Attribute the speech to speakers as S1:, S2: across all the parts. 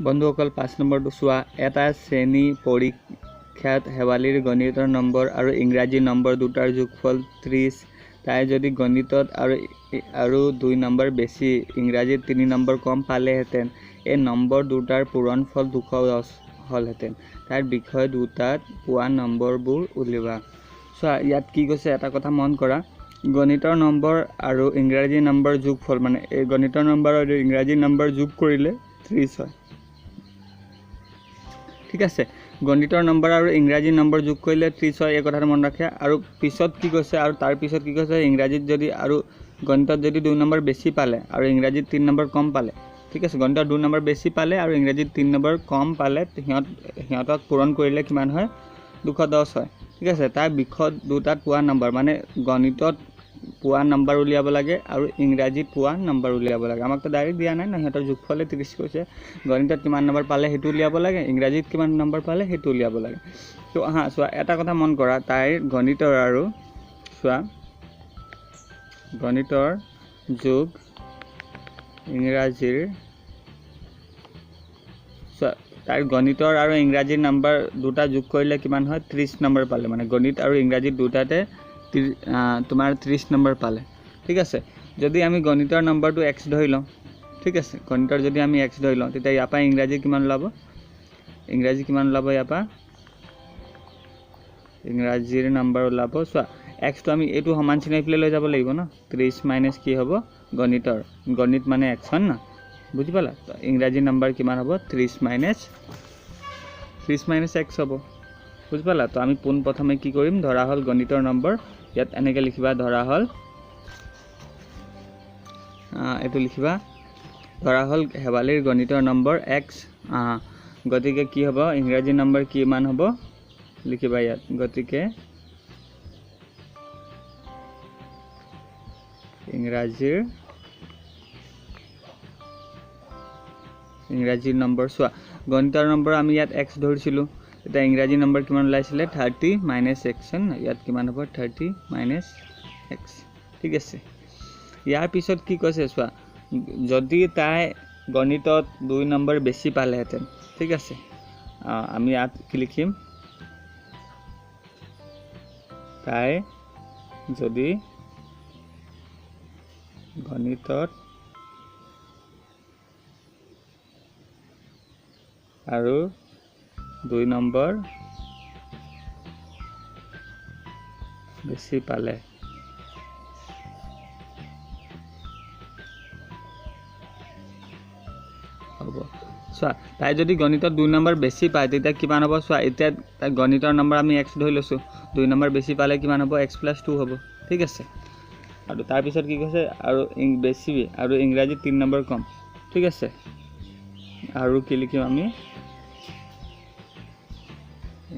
S1: বন্ধুসকল 5 নম্বৰটো চোৱা এটা শ্ৰেণী পৰীক্ষাত হেৱালীৰ গণিতৰ নম্বৰ আৰু ইংৰাজী নম্বৰ দুটাৰ যোগফল 30 তাই যদি গণিতত আৰু 2 নম্বৰ বেছি ইংৰাজীত 3 নম্বৰ কম পালেহেঁতেন এই নম্বৰ দুটাৰ পূৰণফল 210 হ'লহেঁতেন তাৰ বিষয় দুটাত পোৱা নম্বৰবোৰ উলিওৱা চোৱা ইয়াত কি কৈছে এটা কথা মন কৰা গণিতৰ নম্বৰ আৰু ইংৰাজী নম্বৰ যোগফল মানে এই গণিতৰ নম্বৰ আৰু ইংৰাজী নম্বৰ যোগ কৰিলে 30 হয় ঠিক আছে গণিতৰ নম্বৰ আৰু ইংৰাজী নম্বৰ যোগ কৰিলে 30 হয় এই কথাটো মন ৰাখে আৰু পিছত কি কৈছে আৰু তাৰ পিছত কি কৈছে ইংৰাজীত যদি আৰু গণিতত যদি 2 নম্বৰ বেছি পালে আৰু ইংৰাজীত 3 নম্বৰ কম পালে ঠিক আছে গণিতত 2 নম্বৰ বেছি পালে আৰু ইংৰাজীত 3 নম্বৰ কম পালে সিহঁতক পূৰণ কৰিলে কিমান হয় 210 হয় ঠিক আছে তাৰ বিষয় দুটাত পোৱা নম্বৰ মানে গণিতত পোৱা নম্বৰ উলিয়াব লাগে আৰু ইংৰাজীত পোৱা নম্বৰ উলিয়াব লাগে আমাক তো ডাইৰেক্ট দিয়া নাই না সিহঁতৰ যোগফলে 30 কৈছে গণিতত কিমান নম্বৰ পালে হেতু উলিয়াব লাগে ইংৰাজীত কিমান নম্বৰ পালে হেতু উলিয়াব লাগে তো চোৱা এটা কথা মন কৰা তাইৰ গণিতৰ আৰু চোৱা গণিতৰ যোগ ইংৰাজীৰ চোৱা তাইৰ গণিতৰ আৰু ইংৰাজীৰ নম্বৰ দুটা যোগ কৰিলে কিমান হয় 30 নম্বৰ পালে মানে গণিত আৰু ইংৰাজী দুটাতে তোমাৰ 30 নম্বৰ পালে ঠিক আছে যদি আমি গণিতৰ নম্বৰটো x ধৰি লওঁ ঠিক আছে গণিতৰ যদি আমি x ধৰি লওঁ তেতিয়া ইয়াৰ পৰা ইংৰাজী কিমান ওলাব ইয়াৰ পৰা ইংৰাজীৰ নম্বৰ ওলাব চোৱা x তো আমি এইটো সমান চিহ্ন ইফালে লৈ যাব লাগিব ন 30 মাইনাস কি হ'ব গণিত মানে x হয় না বুজি পালা ইংৰাজী নম্বৰ কিমান হ'ব 30 মাইনাস x হ'ব বুজি পালা তো আমি পোন প্ৰথমে কি কৰিম ধৰা হল গণিতৰ নম্বৰ ইয়াত এনেকৈ লিখিবা ধৰা হল এটো লিখিবা ধৰা হল হেৱালীৰ গণিতৰ নম্বৰ x গতিকে কি হ'ব ইংৰাজী নম্বৰ কিমান হ'ব লিখিবা ইয়াত গতিকে ইংৰাজীৰ নম্বৰ চোৱা গণিতৰ নম্বৰ আমি ইয়াত x ধৰিছিলো এটা ইংৰাজী নম্বৰ কিমান ওলাইছিলে 30 মাইনাস x ইয়াত কিমান হ'ব 30 মাইনাস x ঠিক আছে ইয়াৰ পিছত কি কৈছে চোৱা যদি তাই গণিতত 2 নম্বৰ বেছি পালেহেঁতেন ঠিক আছে আমি ইয়াত কি লিখিম তাই যদি গণিতত আৰু 2 নম্বৰ বেছি পালে হ'ব চোৱা তাই যদি গণিতত 2 নম্বৰ বেছি পায় তেতিয়া কিমান হ'ব চোৱা এতিয়া তাই গণিতৰ নম্বৰ আমি x ধৰি লৈছো 2 নম্বৰ বেছি পালে কিমান হ'ব x + 2 হ'ব ঠিক আছে আৰু তাৰ পিছত কি কৈছে আৰু বেছি আৰু ইংৰাজীত 3 নম্বৰ কম ঠিক আছে আৰু কি লিখিম আমি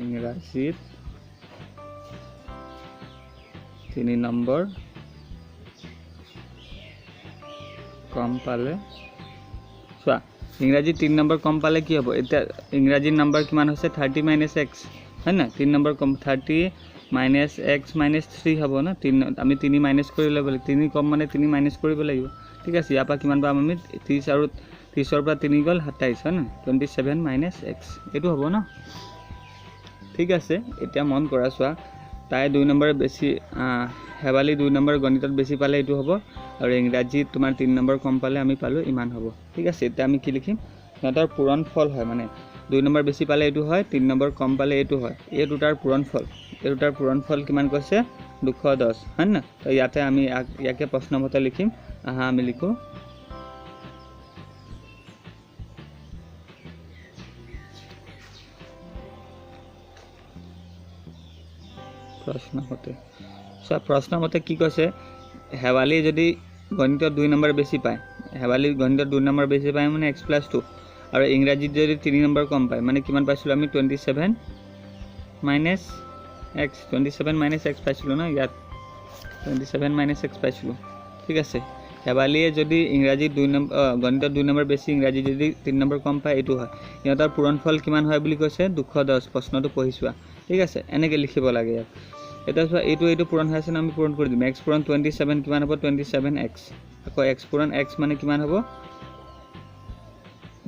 S1: ইংৰাজীত 3 নম্বৰ কম পালে চোৱা ইংৰাজী 3 নম্বৰ কম পালে কি হ'ব এতিয়া ইংৰাজী নম্বৰ কিমান হৈছে 30 মাইনাস x হয় না 3 নম্বৰ কম 30 মাইনাস x মাইনাস 3 হ'ব না 3 আমি 3 মাইনাস কৰি ল'ব লাগিব 3 কম মানে 3 মাইনাস কৰিব লাগিব ঠিক আছে ইয়াৰ পৰা কিমান পাম আমি 30 আৰু 30 ৰ পৰা 3 গ'ল 27 হয় না 27 মাইনাস x এইটো হ'ব না ঠিক আছে এতিয়া মন কৰা চোৱা তাই 2 নম্বৰ বেছি হেৱালী 2 নম্বৰ গণিতত বেছি পালে এইটো হ'ব আৰু ইংৰাজীত তোমাৰ 3 নম্বৰ কম পালে আমি পালো ইমান হ'ব ঠিক আছে এতিয়া আমি কি লিখিম সিহঁতৰ পূৰণফল হয় মানে 2 নম্বৰ বেছি পালে এইটো হয় 3 নম্বৰ কম পালে এইটো হয় এই দুটাৰ পূৰণফল কিমান কৈছে 210 হয় না তো ইয়াতে আমি ইয়াকে প্ৰশ্নমতে লিখিম আমি লিখো প্ৰশ্নমতে কি কৈছে হেৱালী যদি গণিতত 2 নম্বৰ বেছি পায় হেৱালী গণিতত 2 নম্বৰ বেছি পায় মানে x + 2 আৰু ইংৰাজীত যদি 3 নম্বৰ কম পায় মানে কিমান পাইছিলো আমি 27 মাইনাস x পাইছিলো না ইয়াত 27 মাইনাস x পাইছিলো ঠিক আছে হেৱালীয়ে যদি ইংৰাজীত 2 নম্বৰ গণিতত 2 নম্বৰ বেছি ইংৰাজী যদি 3 নম্বৰ কম পায় এইটো হয় ইহঁতৰ পূৰণফল কিমান হয় বুলি কৈছে 210 প্ৰশ্নটো পঢ়িছোৱা ঠিক আছে এনেকৈ লিখিব লাগে ইয়াত এটা চোৱা এইটো পূৰণ হৈ আছে না আমি পূৰণ কৰি দিম x পূৰণ 27 কিমান হ'ব 27x আকৌ x পূৰণ x মানে কিমান হ'ব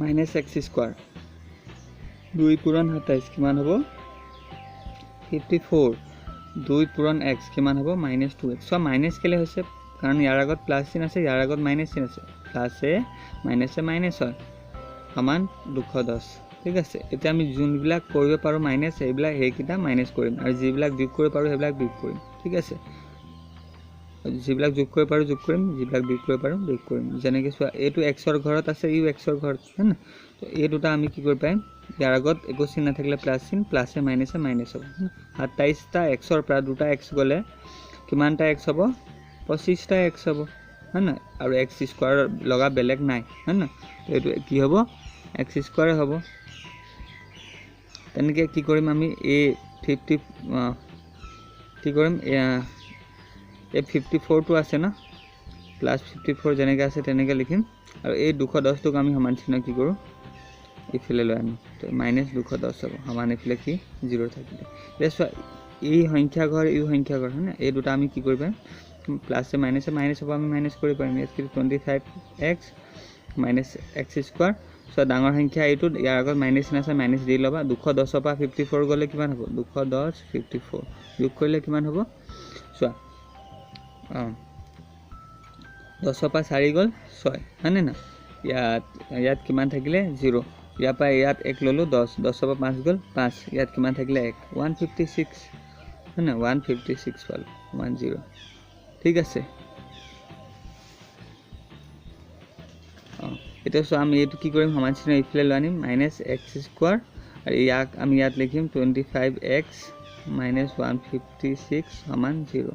S1: মাইনাছ এক্স স্কোৱাৰ 2 পূৰণ 27 কিমান হ'ব 54 2 পূৰণ এক্স কিমান হ'ব মাইনাছ 2x চোৱা মাইনাছ কেলৈ হৈছে কাৰণ ইয়াৰ আগত প্লাছ চিন আছে ইয়াৰ আগত মাইনাছ চিন আছে প্লাছে মাইনাছে মাইনাছ হয় সমান 210 ঠিক আছে এতিয়া আমি যোনবিলাক কৰিব পাৰোঁ মাইনাছ এইবিলাক সেইকেইটা মাইনাছ কৰিম আৰু যিবিলাক যোগ কৰিব পাৰোঁ সেইবিলাক যোগ কৰিম ঠিক আছে যিবিলাক যোগ কৰিব পাৰোঁ যোগ কৰিম যিবিলাক বিয়োগ কৰিব পাৰোঁ বিয়োগ কৰিম যেনেকৈ চোৱা এইটো এক্সৰ ঘৰত আছে ইউ এক্সৰ ঘৰত হয় না তো এই দুটা আমি কি কৰিব পাৰিম ইয়াৰ আগত একো চিন নাথাকিলে প্লাছ চিন প্লাছে মাইনাছে মাইনাছ হ'ব 27টা এক্সৰ পৰা দুটা এক্স গ'লে কিমানটা এক্স হ'ব 25টা এক্স হ'ব হয় না আৰু এক্স স্কোৱাৰ লগা বেলেগ নাই হয় না তো এইটো কি হ'ব এক্স স্কোৱাৰে হ'ব তেনেকৈ কি কৰিম আমি এই 50 কি কৰিম এই 54টো আছে না প্লাছ 54 যেনেকৈ আছে তেনেকৈ লিখিম আৰু এই 210টোক আমি সমান চিহ্ন কি কৰোঁ ইফালে লৈ আনো তো মাইনাছ 210 হ'ব সমান ইফালে কি 0 থাকিলে এতিয়া চোৱা এই সংখ্যা ঘৰ এই সংখ্যা ঘৰ হয় না এই দুটা আমি কি কৰিব পাৰিম প্লাছে মাইনাছে মাইনাছ হ'ব আমি মাইনাছ কৰিব পাৰিম ইয়াত কি 25x মাইনাছ এক্স স্কোৱাৰ চোৱা ডাঙৰ সংখ্যা এইটো ইয়াৰ আগত মাইনাছ চিন আছে মাইনাছ দি ল'বা 210 পৰা 54 গ'লে কিমান হ'ব 210 54 যোগ কৰিলে কিমান হ'ব চোৱা 10 পৰা 4 গ'ল 6 হয়নে না ইয়াত কিমান থাকিলে 0 ইয়াৰ পৰা ইয়াত 1 ল'লোঁ 10 পৰা 5 গ'ল 5 ইয়াত কিমান থাকিলে 1 156 হয় না 156 পালোঁ 10 ঠিক আছে এতিয়া চোৱা আমি এইটো কি কৰিম সমান চিহ্ন ইফালে লৈ আনিম মাইনাছ এক্স স্কোৱাৰ আৰু ইয়াক আমি ইয়াত লিখিম 25x মাইনাছ 156 সমান 0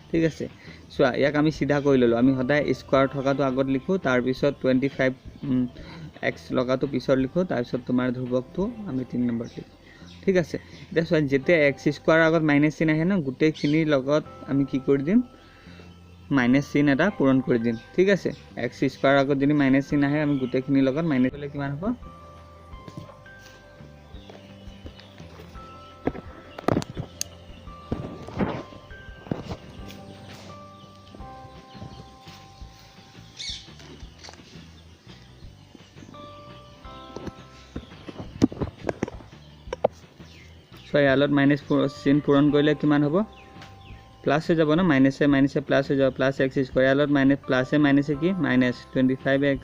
S1: ঠিক আছে চোৱা ইয়াক আমি চিধা কৰি ল'লোঁ আমি সদায় স্কোৱাৰ থকাটো আগত লিখোঁ তাৰপিছত 25x লগাটো পিছত লিখোঁ তাৰপিছত তোমাৰ ধ্ৰুৱকটো আমি 3 নম্বৰত লিখোঁ ঠিক আছে এতিয়া চোৱা যেতিয়া এক্স স্কোৱাৰ আগত মাইনাছ চিন আহে ন গোটেইখিনিৰ লগত আমি কি কৰি দিম মাইনাছ চিন এটা পূৰণ কৰি দিম ঠিক আছে এক্স স্কোৱাৰ আগত যদি মাইনাছ চিন আহে আমি গোটেইখিনিৰ লগত মাইনাছ কৰিলে কিমান হ'ব চোৱা ইয়ালত মাইনাছ চিন পূৰণ কৰিলে কিমান হ'ব প্লাছ হৈ যাব ন মাইনাছে মাইনাছে প্লাছ হৈ যাব প্লাছ এক্স স্কোৱাৰ ইয়ালত মাইনাছ প্লাছে মাইনাছে কি মাইনাছ 25x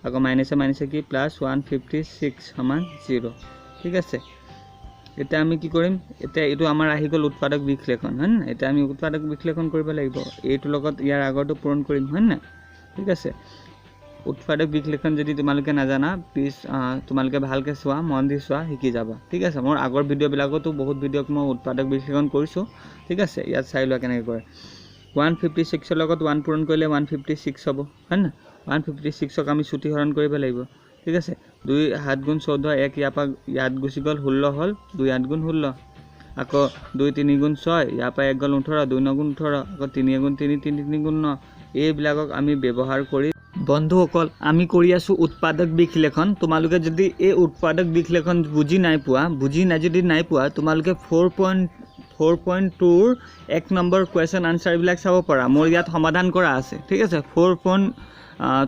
S1: আকৌ মাইনাছে মাইনাছে কি প্লাছ 156 সমান 0 ঠিক আছে এতিয়া আমি কি কৰিম এতিয়া এইটো আমাৰ আহি গ'ল উৎপাদক বিশ্লেষণ হয় না এতিয়া আমি উৎপাদক বিশ্লেষণ কৰিব লাগিব এইটো লগত ইয়াৰ আগৰটো পূৰণ কৰিম হয় না ঠিক আছে উৎপাদক বিশ্লেষণ যদি তোমালোকে নাজানা প্লিজ তোমালোকে ভালকৈ চোৱা মন দি চোৱা শিকি যাবা ঠিক আছে মোৰ আগৰ ভিডিঅ'বিলাকতো বহুত ভিডিঅ'ক মই উৎপাদক বিশ্লেষণ কৰিছোঁ ঠিক আছে ইয়াত চাই লোৱা কেনেকৈ কৰে 156ৰ লগত 1 পূৰণ কৰিলে 156 হ'ব হয় না 156ক আমি চুটি হৰণ কৰিব লাগিব ঠিক আছে 2 7 গুণ 14 1 ইয়াৰ পৰা ইয়াত গুচি গ'ল 16 হ'ল 2 8 গুণ 16 আকৌ 2 3 গুণ 6 ইয়াৰ পৰা 1 গ'ল 18 2 9 গুণ 18 আকৌ 3 গুণ 3 3 গুণ 9 এইবিলাকক আমি ব্যৱহাৰ কৰি বন্ধুসকল আমি কৰি আছোঁ উৎপাদক বিশ্লেষণ তোমালোকে যদি এই উৎপাদক বিশ্লেষণ বুজি নাই পোৱা তোমালোকে 4.2ৰ 1 নম্বৰ কুৱেশ্যন আনচাৰবিলাক চাব পাৰা মোৰ ইয়াত সমাধান কৰা আছে ঠিক আছে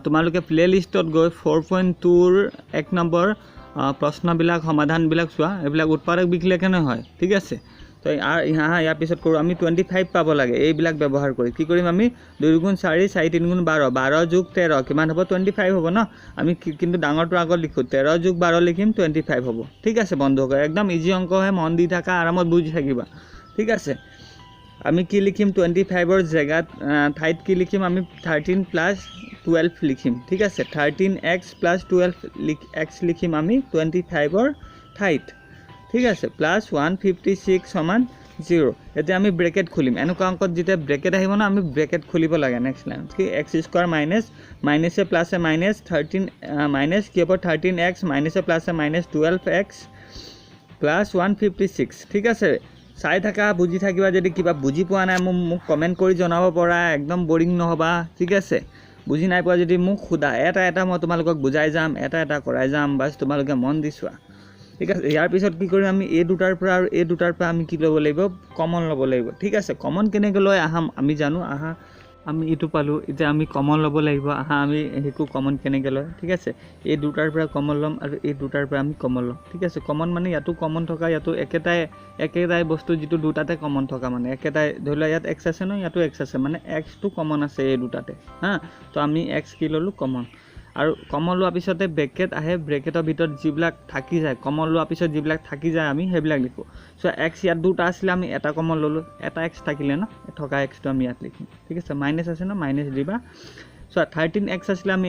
S1: তোমালোকে প্লে লিষ্টত গৈ 4.2ৰ 1 নম্বৰ প্ৰশ্নবিলাক সমাধানবিলাক চোৱা এইবিলাক উৎপাদক বিশ্লেষণে হয় ঠিক আছে তো ইয়াৰ পিছত কৰোঁ আমি 25 পাব লাগে এইবিলাক ব্যৱহাৰ কৰি কি কৰিম আমি 2 গুণ 4 4 3 গুণ 12 12 যোগ 13 কিমান হ'ব 25 হ'ব ন আমি কিন্তু ডাঙৰটো আগত লিখোঁ 13 যোগ 12 লিখিম 25 হ'ব ঠিক আছে বন্ধুসকল একদম ইজি অংকহে মন দি থাকা আৰামত বুজি থাকিবা ঠিক আছে আমি কি লিখিম 25ৰ জেগাত ঠাইত কি লিখিম আমি 13 + 12 লিখিম ঠিক আছে 13x + 12x লিখিম আমি 25ৰ ঠাইত ঠিক আছে প্লাছ 156 সমান 0 এতিয়া আমি ব্ৰেকেট খুলিম এনেকুৱা অংকত যেতিয়া ব্ৰেকেট আহিব না আমি ব্ৰেকেট খুলিব লাগে নেক্সট লাইন কি x স্কোৱাৰ মাইনাছে প্লাছে মাইনাছ 13 মাইনাছ কি হ'ব 13x মাইনাছে প্লাছে মাইনাছ 12x প্লাছ 156 ঠিক আছে চাই থাকা বুজি থাকিবা যদি কিবা বুজি পোৱা নাই মোক কমেণ্ট কৰি জনাব পৰা একদম বৰিং নহ'বা ঠিক আছে বুজি নাই পোৱা যদি মোক সোধা এটা মই তোমালোকক বুজাই যাম এটা কৰাই যাম বাছ তোমালোকে মন দি চোৱা ঠিক আছে ইয়াৰ পিছত কি কৰিম আমি এই দুটাৰ পৰা আৰু এই দুটাৰ পৰা আমি কি ল'ব লাগিব কমন ল'ব লাগিব ঠিক আছে কমন কেনেকৈ লৈ আহাম আমি জানো আমি এইটো পালোঁ এতিয়া আমি কমন ল'ব লাগিব আহা আমি সেইটো কমন কেনেকৈ লয় ঠিক আছে এই দুটাৰ পৰা কমন ল'ম আৰু এই দুটাৰ পৰা আমি কমন ল'ম ঠিক আছে কমন মানে ইয়াতো কমন থকা ইয়াতো একেটাই বস্তু যিটো দুটাতে কমন থকা মানে একেটাই ধৰি লোৱা ইয়াত এক্স আছে ন ইয়াতো এক্স আছে মানে এক্সটো কমন আছে এই দুটাতে হা তো আমি এক্স কি ল'লোঁ কমন আৰু কমন লোৱাৰ পিছতে ব্ৰেকেট আহে ব্ৰেকেটৰ ভিতৰত যিবিলাক থাকি যায় কমন লোৱাৰ পিছত যিবিলাক থাকি যায় আমি সেইবিলাক লিখোঁ চ' এক্স ইয়াত দুটা আছিলে আমি এটা কমন ল'লোঁ এটা এক্স থাকিলে ন থকা এক্সটো আমি ইয়াত লিখিম ঠিক আছে মাইনাছ আছে ন মাইনাছ দিবা চ' 13x আছিলে আমি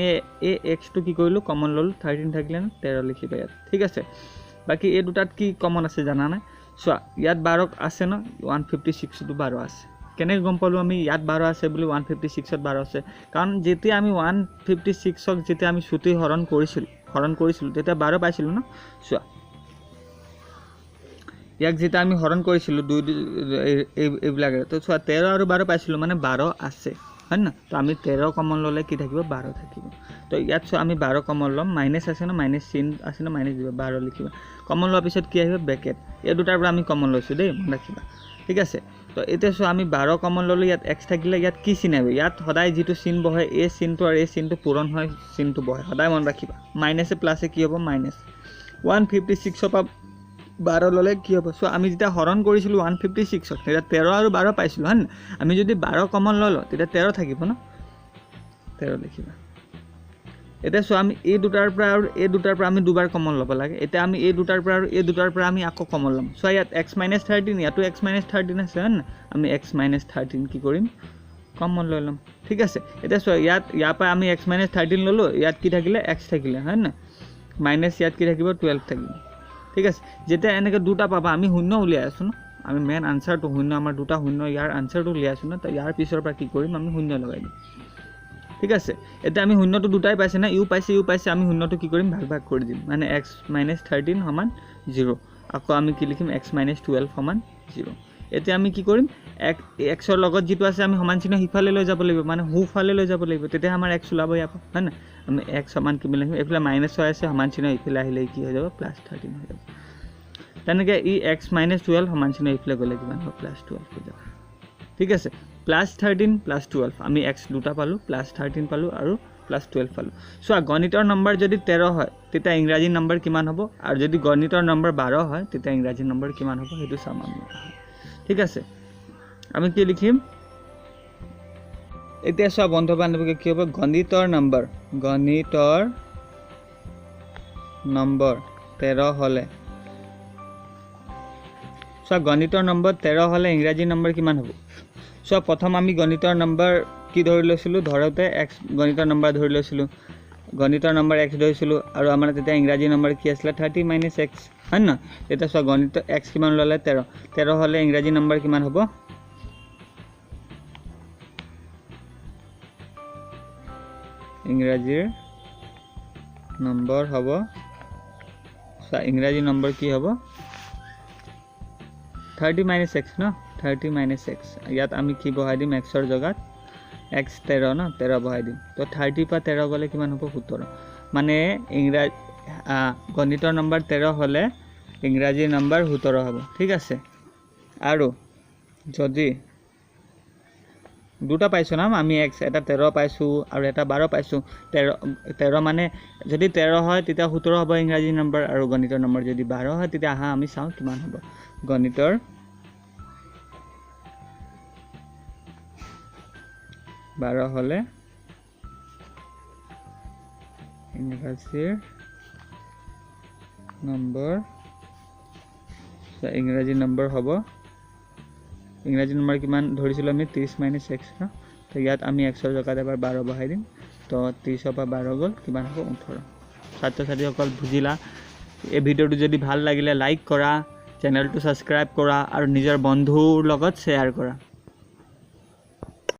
S1: এই এক্সটো কি কৰিলোঁ কমন ল'লোঁ 13 থাকিলে ন 13 লিখিবা ইয়াত ঠিক আছে বাকী এই দুটাত কি কমন আছে জানা নাই চোৱা ইয়াত 12 আছে ন 156টো 12 আছে কেনেকৈ গম পালোঁ আমি ইয়াত 12 আছে বুলি 156ত 12 আছে কাৰণ যেতিয়া আমি 156ক যেতিয়া আমি চুটি হৰণ কৰিছিলোঁ তেতিয়া 12 পাইছিলোঁ ন চোৱা ইয়াক যেতিয়া আমি হৰণ কৰিছিলোঁ এইবিলাকে তো চোৱা 13 আৰু 12 পাইছিলোঁ মানে 12 আছে হয় না তো আমি 13 কমন ল'লে কি থাকিব 12 থাকিব তো ইয়াত চোৱা আমি 12 কমন ল'ম মাইনাছ আছে ন মাইনাছ চিন আছে ন মাইনাছ দিব 12 লিখিবা কমন লোৱাৰ পিছত কি আহিব ব্ৰেকেট এই দুটাৰ পৰা আমি কমন লৈছোঁ দেই মনত ৰাখিবা ঠিক আছে তো এতিয়া চোৱা আমি 12 কমন ল'লোঁ ইয়াত এক্স থাকিলে ইয়াত কি চিন আহিব ইয়াত সদায় যিটো চিন বহে এই চিনটো আৰু এই চিনটো পূৰণ হয় চিনটো বহে সদায় মনত ৰাখিবা মাইনাছে প্লাছে কি হ'ব মাইনাছ 156ৰ পৰা 12 ল'লে কি হ'ব চ' আমি যেতিয়া হৰণ কৰিছিলোঁ 156ক তেতিয়া 13 আৰু 12 পাইছিলোঁ হয় না আমি যদি 12 কমন ল'লোঁ তেতিয়া 13 থাকিব ন 13 লিখিবা এতিয়া চোৱা আমি এই দুটাৰ পৰা আৰু এই দুটাৰ পৰা আমি দুবাৰ কমন ল'ব লাগে এতিয়া আমি এই দুটাৰ পৰা আৰু এই দুটাৰ পৰা আমি আকৌ কমন ল'ম চোৱা ইয়াত x - 13 ইয়াতো x - 13 আছে হয় না আমি x - 13 কি কৰিম কমন লৈ ল'ম ঠিক আছে এতিয়া চোৱা ইয়াৰ পৰা আমি x - 13 ল'লোঁ ইয়াত কি থাকিলে x থাকিলে হয় না মাইনাছ ইয়াত কি থাকিব 12 থাকিব ঠিক আছে যেতিয়া এনেকৈ দুটা পাবা আমি শূন্য উলিয়াই আছোঁ ন আমি মেইন আনচাৰটো শূন্য আমাৰ দুটা শূন্য ইয়াৰ আনচাৰটো উলিয়াই আছোঁ ন তো ইয়াৰ পিছৰ পৰা কি কৰিম আমি শূন্য লগাই দিম ঠিক আছে এতিয়া আমি শূন্যটো দুটাই পাইছে না ইউ পাইছে আমি শূন্যটো কি কৰিম ভাগ কৰি দিম মানে x - 13 সমান 0 আকৌ আমি কি লিখিম x - 12 সমান 0 এতিয়া আমি কি কৰিম এক্সৰ লগত যিটো আছে আমি সমান চিহ্ন সিফালে লৈ যাব লাগিব মানে সোঁফালে লৈ যাব লাগিব তেতিয়া আমাৰ x ওলাব ইয়াৰ পৰা হয় না আমি x সমান কি লিখিম এইফালে মাইনাছ হৈ আছে সমান চিহ্ন ইফালে আহিলে কি হৈ যাব +13 হৈ যাব তেনেকৈ ই x - 12 সমান চিহ্ন ইফালে গ'লে কিমান হ'ব +12 হৈ যাব ঠিক আছে +13 +12 আমি x দুটা পালোঁ +13 পালোঁ আৰু +12 পালোঁ চোৱা গণিতৰ নম্বৰ যদি 13 হয় তেতিয়া ইংৰাজী নম্বৰ কিমান হ'ব আৰু যদি গণিতৰ নম্বৰ 12 হয় তেতিয়া ইংৰাজী নম্বৰ কিমান হ'ব সেইটো চাম আমি ঠিক আছে আমি কি লিখিম এতিয়া চোৱা বন্ধু বান্ধৱীকে কি হ'ব গণিতৰ নম্বৰ 13 হ'লে চোৱা গণিতৰ নম্বৰ 13 হ'লে ইংৰাজী নম্বৰ কিমান হ'ব চোৱা প্ৰথম আমি গণিতৰ নম্বৰ কি ধৰি লৈছিলোঁ ধৰোঁতে x গণিতৰ নম্বৰ ধৰি লৈছিলোঁ গণিতৰ নম্বৰ x ধৰিছিলোঁ আৰু আমাৰ তেতিয়া ইংৰাজী নম্বৰ কি আছিলে 30 - x হয় না তেতিয়া চোৱা গণিতৰ x কিমান ল'লে 13 হ'লে ইংৰাজী নম্বৰ কিমান হ'ব ইংৰাজীৰ নম্বৰ হ'ব চোৱা ইংৰাজী নম্বৰ কি হ'ব 30 - x ন 30 - x ইয়াত আমি কি বহাই দিম xৰ জেগাত x 13 ন 13 বহাই দিম তো 30 পৰা 13 গ'লে কিমান হ'ব 17 মানে গণিতৰ নম্বৰ 13 হ'লে ইংৰাজী নম্বৰ 17 হ'ব ঠিক আছে আৰু যদি দুটা পাইছোঁ না আমি x এটা 13 পাইছোঁ আৰু এটা 12 পাইছোঁ 13 মানে যদি 13 হয় তেতিয়া 17 হ'ব ইংৰাজী নম্বৰ আৰু গণিতৰ নম্বৰ যদি 12 হয় তেতিয়া আহা আমি চাওঁ কিমান হ'ব গণিতৰ 12 হ'লে ইংৰাজীৰ নম্বৰ হ'ব ইংৰাজী নম্বৰ কিমান ধৰিছিলোঁ আমি 30 - x ন তো ইয়াত আমি xৰ জেগাত এবাৰ 12 বহাই দিম তো 30ৰ পৰা 12 গ'ল কিমান হ'ব 18 ছাত্ৰ ছাত্ৰীসকল বুজিলা এই ভিডিঅ'টো যদি ভাল লাগিলে লাইক কৰা চেনেলটো ছাবস্ক্ৰাইব কৰা আৰু নিজৰ বন্ধুৰ লগত শ্বেয়াৰ কৰা